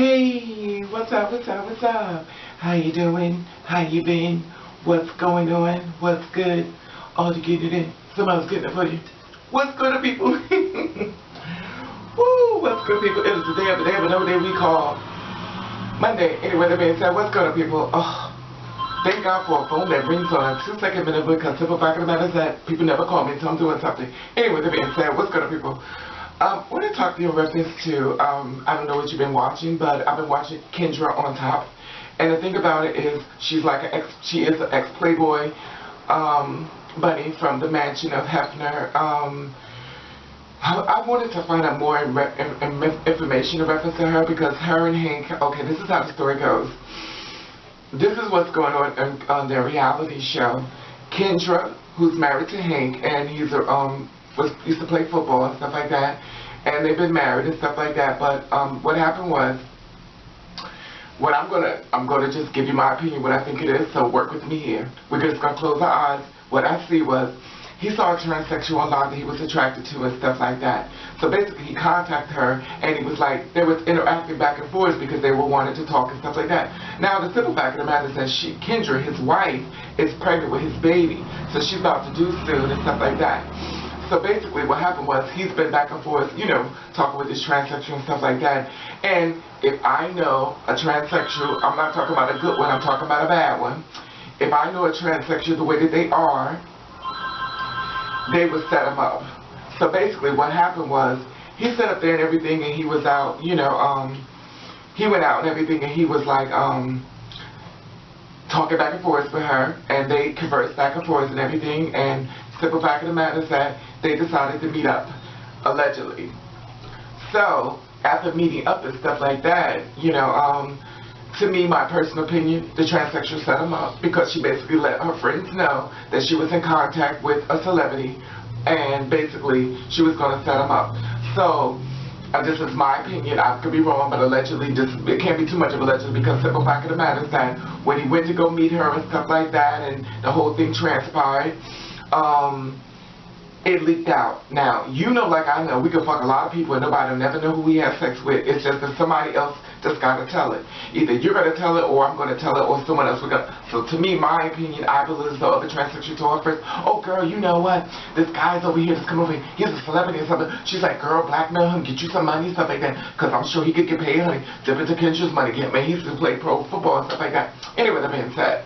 Hey, what's up, what's up, what's up? How you doing? How you been? What's going on? What's good? All to get it in. Somebody's getting it for you. What's good, people? Woo, what's good, people? It is the day of the day of another day we call Monday. Anyway, that being said, what's good, people? Oh, thank God for a phone that rings on a 2-second minute because simple fact of the matter is that people never call me until I'm doing something. Anyway, that being said, what's good, people? I want to talk to you in reference to, I don't know what you've been watching, but I've been watching Kendra on Top. And the thing about it is, she is an ex-Playboy bunny from the mansion of Hefner. I wanted to find out more information in reference to her because her and Hank, okay, this is how the story goes. This is what's going on their reality show. Kendra, who's married to Hank, and he's a, used to play football and stuff like that, and they've been married and stuff like that. But what happened was, what I'm gonna just give you my opinion, what I think it is. So work with me here. We're just gonna close our eyes. What I see was, he saw a transsexual online that he was attracted to and stuff like that. So basically, he contacted her, and he was like, they was interacting back and forth because they were wanting to talk and stuff like that. Now, the simple fact of the matter is that Kendra, his wife, is pregnant with his baby, so she's about to do soon and stuff like that. So basically what happened was he's been back and forth, you know, talking with this transsexual and stuff like that. And if I know a transsexual, I'm not talking about a good one, I'm talking about a bad one. If I know a transsexual the way that they are, they would set him up. So basically what happened was he sat up there and everything, and he was out, you know, he went out and everything, and he was like, talking back and forth with her, and they conversed back and forth and everything, and simple fact of the matter is that they decided to meet up, allegedly. So, after meeting up and stuff like that, you know, to me, my personal opinion, the transsexual set him up because she basically let her friends know that she was in contact with a celebrity, and basically, she was going to set him up. So, this is my opinion, I could be wrong, but allegedly, it can't be too much of allegedly because simple fact of the matter is that when he went to go meet her and stuff like that, and the whole thing transpired, it leaked out. Now, you know, like I know, we can fuck a lot of people and nobody will never know who we have sex with. It's just that somebody else just got to tell it. Either you're going to tell it, or I'm going to tell it, or someone else will go. So to me, my opinion, I believe the other transsexual told her first, oh girl, you know what? This guy's over here, just come over here. He's a celebrity or something. She's like, girl, blackmail him, get you some money, stuff like that. Because I'm sure he could get paid, honey. Dip into Kendra's money, get me. He used to play pro football and stuff like that. Anyway, that being said.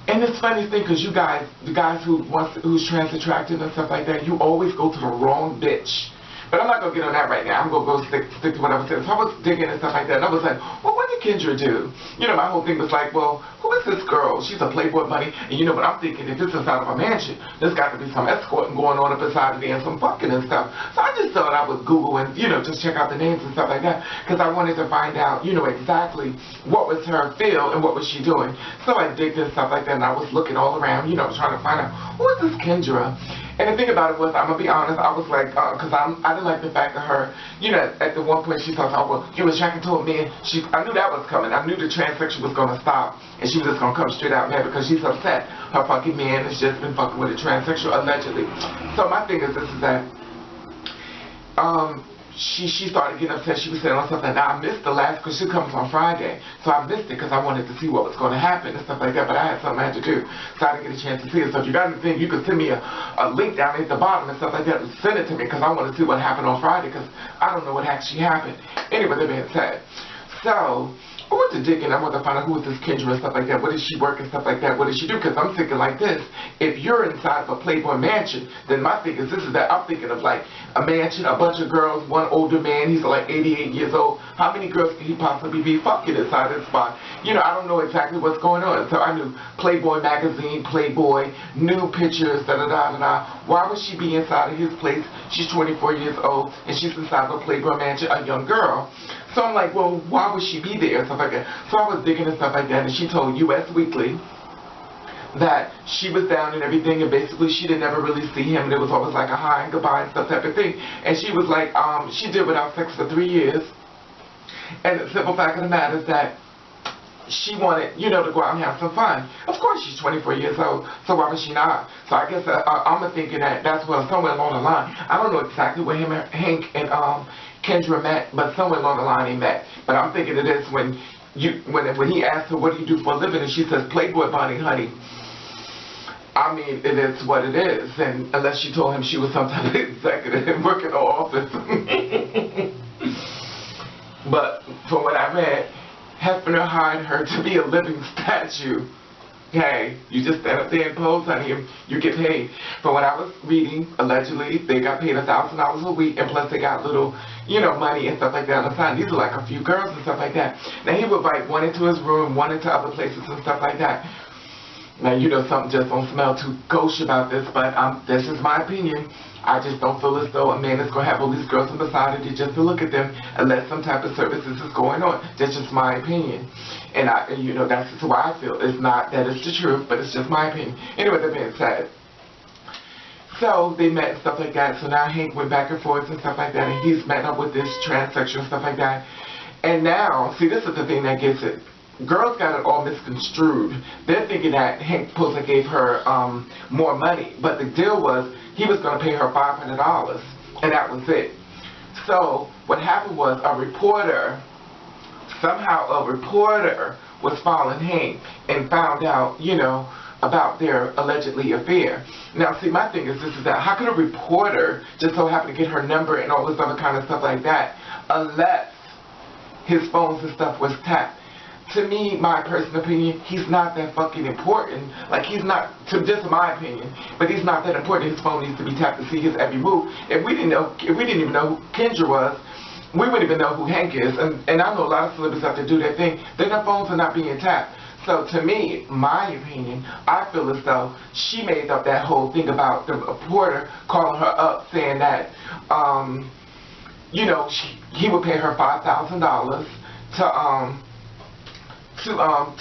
And it's funny thing, because you guys, the guys who's trans attracted and stuff like that, you always go to the wrong bitch. But I'm not going to get on that right now. I'm going to go stick to what I was saying. So I was digging and stuff like that, and I was like, well, what did Kendra do? You know, my whole thing was like, well, who is this girl? She's a Playboy bunny. And you know what I'm thinking? If this is out of a mansion, there's got to be some escorting going on up inside of there and some fucking and stuff. So I just thought I would Google and, you know, just check out the names and stuff like that, because I wanted to find out, you know, exactly what was her feel and what was she doing. So I digged and stuff like that, and I was looking all around, you know, trying to find out, who is this Kendra? And the thing about it was, I'm going to be honest, I was like, because I didn't like the fact of her, you know, at the one point she thought, oh, well, you was attracted to a man. I knew that was coming. I knew the transsexual was going to stop, and she was just going to come straight out there because she's upset. Her fucking man has just been fucking with a transsexual, allegedly. So my thing is this, is that, she started getting upset. She was saying on something. Now I missed the last, because she comes on Friday, so I missed it because I wanted to see what was going to happen and stuff like that. But I had something I had to do, so I didn't get a chance to see it. So if you got anything, you can send me a link down at the bottom and stuff like that. Send it to me because I want to see what happened on Friday, because I don't know what actually happened. Anyway, that being said, so I went to dig in. I wanted to find out who was this Kendra and stuff like that. What does she work and stuff like that? What does she do? Because I'm thinking like this. If you're inside of a Playboy mansion, then my thing is this, is that I'm thinking of like a mansion, a bunch of girls, one older man, he's like 88 years old. How many girls could he possibly be fucking inside this spot? You know, I don't know exactly what's going on. So I knew Playboy magazine, Playboy, new pictures, da-da-da-da-da. Why would she be inside of his place? She's 24 years old, and she's inside of a Playboy mansion, a young girl. So I'm like, well, why would she be there? Stuff like that. So I was digging and stuff like that, and she told US Weekly that she was down and everything, and basically she didn't ever really see him, and it was always like a hi and goodbye and stuff type of thing. And she was like, she did without sex for 3 years. And the simple fact of the matter is that she wanted, you know, to go out and have some fun. Of course, she's 24 years old, so why was she not? So I guess I'm thinking that that's what somewhere along the line. I don't know exactly what him and Hank and Kendra met, but somewhere along the line they met. But I'm thinking of this when he asked her, what do you do for a living? And she says, Playboy bunny, honey. I mean, it is what it is. And unless she told him she was some type of executive working in the office. But from what I read, Hefner hired her to be a living statue. Hey, you just stand up there and pose on him, you get paid. From what I was reading, allegedly, they got paid $1,000 a week, and plus they got little, you know, money and stuff like that on the side. These are like a few girls and stuff like that. Now he would invite one into his room, one into other places and stuff like that. Now, you know, something just don't smell too gauche about this, but this is my opinion. I just don't feel as though a man is going to have all these girls on the side of you just to look at them unless some type of services is going on. That's just my opinion. And, you know, that's just why I feel. It's not that it's the truth, but it's just my opinion. Anyway, that being said. So, they met and stuff like that. So now Hank went back and forth and stuff like that. And he's met up with this transsexual and stuff like that. And now, see, this is the thing that gets it. Girls got it all misconstrued. They're thinking that Hank supposedly gave her more money, but the deal was he was going to pay her $500, and that was it. So what happened was somehow a reporter was following Hank and found out, you know, about their allegedly affair. Now, see, my thing is that how could a reporter just so happen to get her number and all this other kind of stuff like that, unless his phones and stuff was tapped? To me, my personal opinion, he's not that fucking important. Like, he's not, just my opinion, but he's not that important. His phone needs to be tapped to see his every move. If we didn't even know who Kendra was, we wouldn't even know who Hank is. And I know a lot of celebrities have to do their thing. Then their phones are not being tapped. So to me, my opinion, I feel as though she made up that whole thing about the reporter calling her up saying that, you know, he would pay her $5,000 to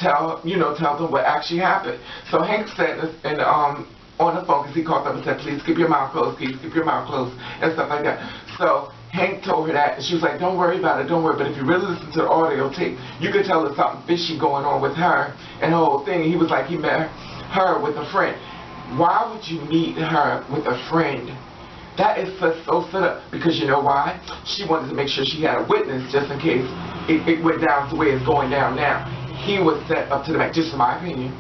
tell them what actually happened. So Hank said this and on the phone, because he called up and said, please keep your mouth closed, please keep your mouth closed, and stuff like that. So Hank told her that, and she was like, don't worry about it, don't worry. But if you really listen to the audio tape, you could tell there's something fishy going on with her and the whole thing. And he was like, he met her with a friend. Why would you meet her with a friend? That is so set up, because you know why? She wanted to make sure she had a witness just in case it went down the way it's going down now. He was set up to the max, just in my opinion.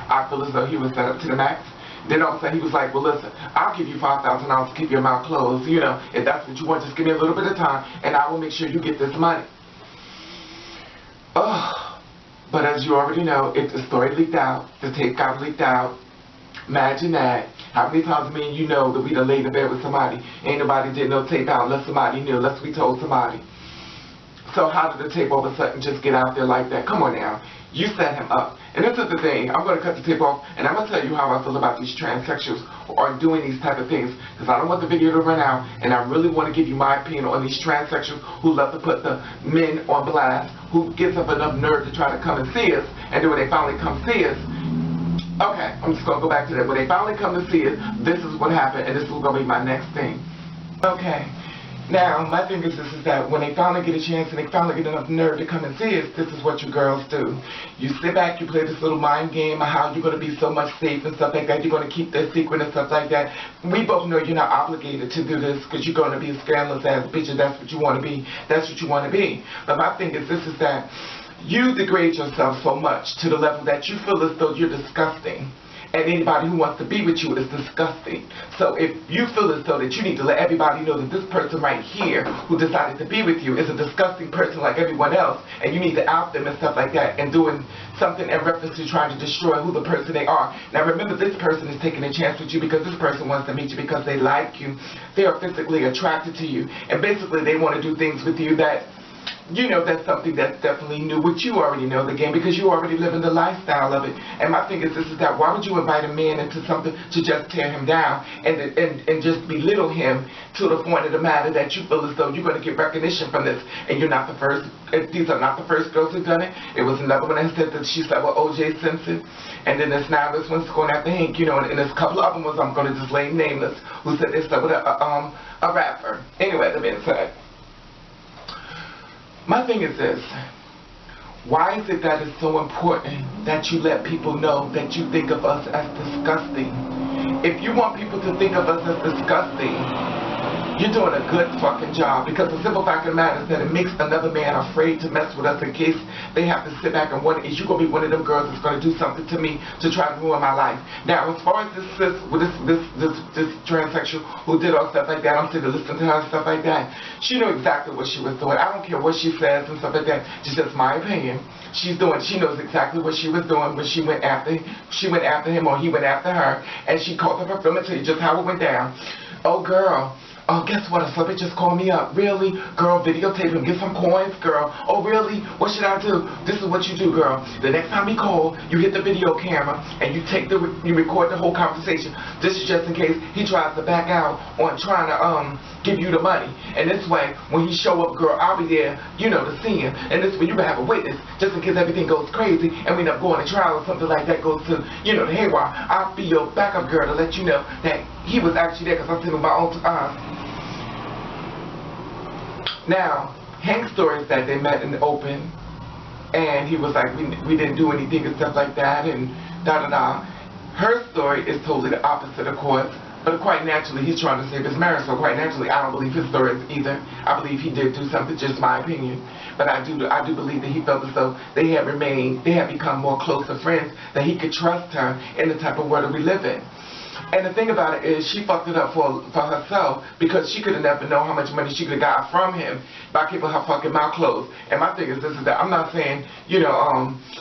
I feel as though he was set up to the max. Then all of a sudden he was like, well listen, I'll give you $5,000 to keep your mouth closed, you know, if that's what you want, just give me a little bit of time and I will make sure you get this money. Oh, but as you already know, if the story leaked out, the tape got leaked out, imagine that. How many times me and you know that we done laid in bed with somebody, ain't nobody did no tape out unless somebody knew, unless we told somebody. So how did the tape all of a sudden just get out there like that? Come on now. You set him up. And this is the thing. I'm going to cut the tape off, and I'm going to tell you how I feel about these transsexuals who are doing these type of things. Because I don't want the video to run out, and I really want to give you my opinion on these transsexuals who love to put the men on blast, who gets up enough nerve to try to come and see us, and then when they finally come see us, okay, I'm just going to go back to that. When they finally come to see us, this is what happened, and this is going to be my next thing. Okay. Now, my thing is that when they finally get a chance and they finally get enough nerve to come and see us, this is what you girls do. You sit back, you play this little mind game of how you're going to be so much safe and stuff like that. You're going to keep their secret and stuff like that. We both know you're not obligated to do this because you're going to be a scandalous ass bitch and that's what you want to be. That's what you want to be. But my thing is that you degrade yourself so much to the level that you feel as though you're disgusting. And anybody who wants to be with you is disgusting. So if you feel as though that you need to let everybody know that this person right here who decided to be with you is a disgusting person like everyone else, and you need to out them and stuff like that, and doing something in reference to trying to destroy who the person they are. Now remember, this person is taking a chance with you because this person wants to meet you because they like you. They are physically attracted to you. And basically they want to do things with you that, you know, that's something that's definitely new, which you already know the game because you already live in the lifestyle of it. And my thing is that why would you invite a man into something to just tear him down and just belittle him to the point of the matter that you feel as though you're going to get recognition from this? And you're not the first. These are not the first girls who've done it. It was another one that said that she said, well, O.J. Simpson. And then there's now this one's going after Hank, you know, and there's a couple of other ones I'm going to just lay nameless who said they slept with a rapper. Anyway, that being said. My thing is this, why is it that it's so important that you let people know that you think of us as disgusting? If you want people to think of us as disgusting, you're doing a good fucking job, because the simple fact of the matter is that it makes another man afraid to mess with us in case they have to sit back and wonder, is you going to be one of them girls that's going to do something to me to try to ruin my life? Now, as far as this sis, with this transsexual who did all stuff like that, I'm sitting listening to her and stuff like that, she knew exactly what she was doing. I don't care what she says and stuff like that, it's just my opinion. She knows exactly what she was doing when she went after him, or he went after her, and she called up her film and tell you just how it went down. Oh girl, oh guess what, a celebrity just called me up. Really? Girl, videotape him, get some coins, girl. Oh really? What should I do? This is what you do, girl. The next time he calls, you hit the video camera and you record the whole conversation. This is just in case he tries to back out on trying to give you the money. And this way, when he show up, girl, I'll be there, you know, to see him. And this way you can have a witness, just in case everything goes crazy and we end up going to trial or something like that goes to, you know, the haywire. I'll be your backup girl to let you know that he was actually there, because I've seen him with my own eyes. Now, Hank's story is that they met in the open, and he was like, we didn't do anything and stuff like that, and da-da-da. Her story is totally the opposite, of course, but quite naturally, he's trying to save his marriage, so quite naturally, I don't believe his story is either. I believe he did do something, just my opinion, but I do believe that he felt as though they had become more closer friends, that he could trust her in the type of world that we live in. And the thing about it is, she fucked it up for herself, because she could have never known how much money she could have got from him by keeping her fucking mouth closed. And my thing is this, is that I'm not saying, you know,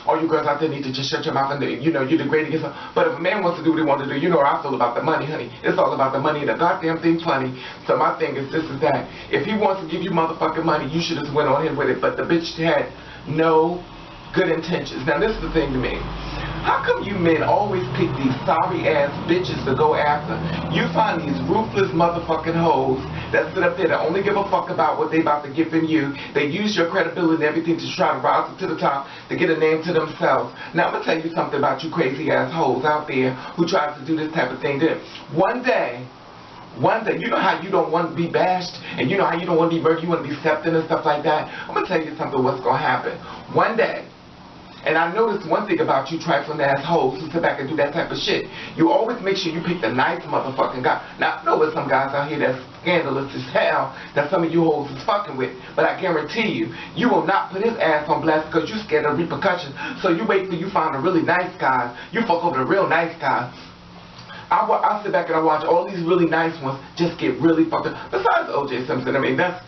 all you girls out there need to just shut your mouth and, you know, you're degrading yourself. But if a man wants to do what he wants to do, you know how I feel about the money, honey. It's all about the money, and the goddamn thing's funny. So my thing is this, is that if he wants to give you motherfucking money, you should have went on him with it. But the bitch had no good intentions. Now this is the thing to me. How come you men always pick these sorry-ass bitches to go after? You find these ruthless motherfucking hoes that sit up there that only give a fuck about what they about to give from you. They use your credibility and everything to try to rise up to the top to get a name to themselves. Now, I'm going to tell you something about you crazy-ass hoes out there who try to do this type of thing. One day, you know how you don't want to be bashed, and you know how you don't want to be murdered, you want to be accepted and stuff like that? I'm going to tell you something what's going to happen. One day, and I noticed one thing about you trifling ass hoes who sit back and do that type of shit. You always make sure you pick the nice motherfucking guy. Now, I know there's some guys out here that's scandalous as hell that some of you hoes is fucking with, but I guarantee you, you will not put his ass on blast because you're scared of repercussions. So you wait till you find a really nice guy. You fuck over the real nice guy. I'll sit back and I watch all these really nice ones just get really fucked up. Besides O.J. Simpson, I mean, that's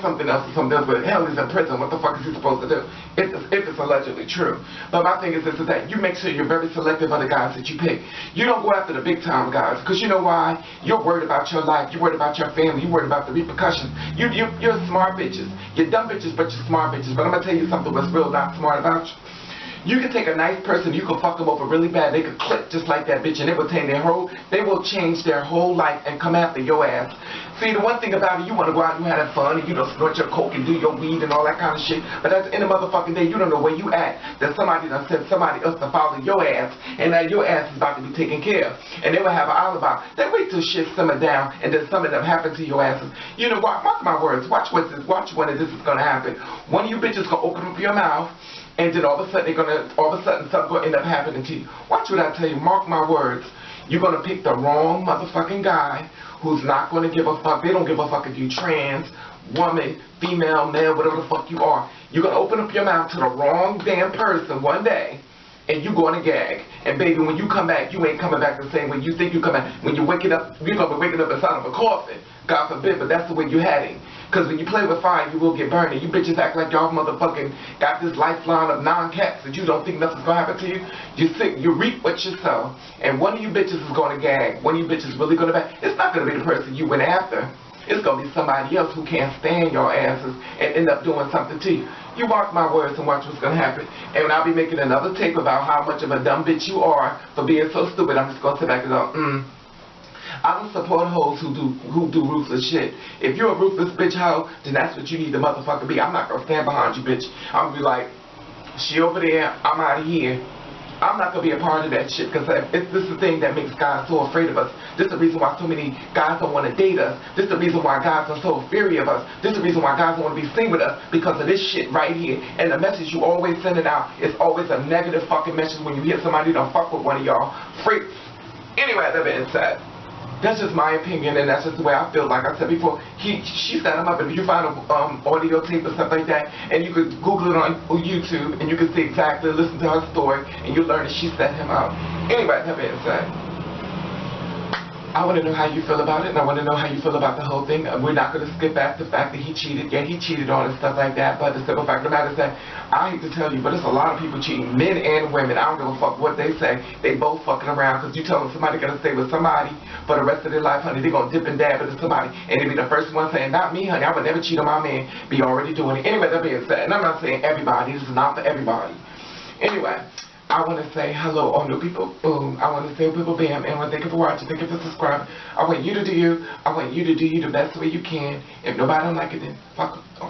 something else, but hell, he's in prison. What the fuck is he supposed to do? If it's allegedly true. But my thing is this, is that you make sure you're very selective of the guys that you pick. You don't go after the big time guys, because you know why? You're worried about your life. You're worried about your family. You're worried about the repercussions. You're smart bitches. You're dumb bitches, but you're smart bitches. But I'm going to tell you something that's real not smart about you. You can take a nice person, you can fuck them over really bad, they could click just like that bitch, and they will change their whole life and come after your ass. See, the one thing about it, you want to go out and you have fun, and you know, snort your coke and do your weed and all that kind of shit, but at the end of the motherfucking day, you don't know where you at, that somebody done sent somebody else to follow your ass, and now your ass is about to be taken care of. And they will have an alibi. They wait till shit simmer down, and then some of them happen to your asses. You know what? Mark my words. Watch when this is gonna happen. One of you bitches gonna open up your mouth, and then all of a sudden something's gonna end up happening to you. Watch what I tell you. Mark my words. You're gonna pick the wrong motherfucking guy who's not gonna give a fuck. They don't give a fuck if you trans, woman, female, male, whatever the fuck you are. You're gonna open up your mouth to the wrong damn person one day, and you're gonna gag. And baby, when you come back, you ain't coming back the same way you think you come back. When you're waking up, you're gonna be waking up inside of a coffin. God forbid, but that's the way you're heading. Because when you play with fire, you will get burned. And you bitches act like y'all motherfucking got this lifeline of non-cats that you don't think nothing's going to happen to you. You're sick. You reap what you sow. And one of you bitches is going to gag. One of you bitches is really going to bag. It's not going to be the person you went after. It's going to be somebody else who can't stand your asses and end up doing something to you. You mark my words and watch what's going to happen. And I'll be making another tape about how much of a dumb bitch you are for being so stupid. I'm just going to sit back and go, I don't support hoes who do ruthless shit. If you're a ruthless bitch hoe, then that's what you need to motherfucker be. I'm not gonna stand behind you, bitch. I'm gonna be like, she over there, I'm out of here. I'm not gonna be a part of that shit, because this is the thing that makes guys so afraid of us. This is the reason why so many guys don't want to date us. This is the reason why guys are so afraid of us. This is the reason why guys don't want to be seen with us, because of this shit right here. And the message you always sending out is always a negative fucking message when you hear somebody don't fuck with one of y'all freaks. Anyway, that being said, That's just my opinion, and that's just the way I feel. Like I said before, she set him up, and if you find an audio tape or stuff like that, and you could Google it on YouTube, and you can see exactly, listen to her story, and you learn that she set him up. Anyway, that being said, I want to know how you feel about it, and I want to know how you feel about the whole thing. We're not going to skip past the fact that he cheated. Yeah, he cheated on and stuff like that, but the simple fact of the matter is that, I hate to tell you, but there's a lot of people cheating, men and women. I don't give a fuck what they say. They both fucking around, because you tell them somebody going to stay with somebody for the rest of their life, honey. They're going to dip and dab into somebody, and they be the first one saying, not me, honey, I would never cheat on my man, be already doing it. Anyway, that being said, and I'm not saying everybody, this is not for everybody. Anyway, I want to say hello, all new people, boom. I want to say people, bam, and I want to thank you for watching, thank you for subscribing. I want you to do you. I want you to do you the best way you can. If nobody don't like it, then fuck 'em.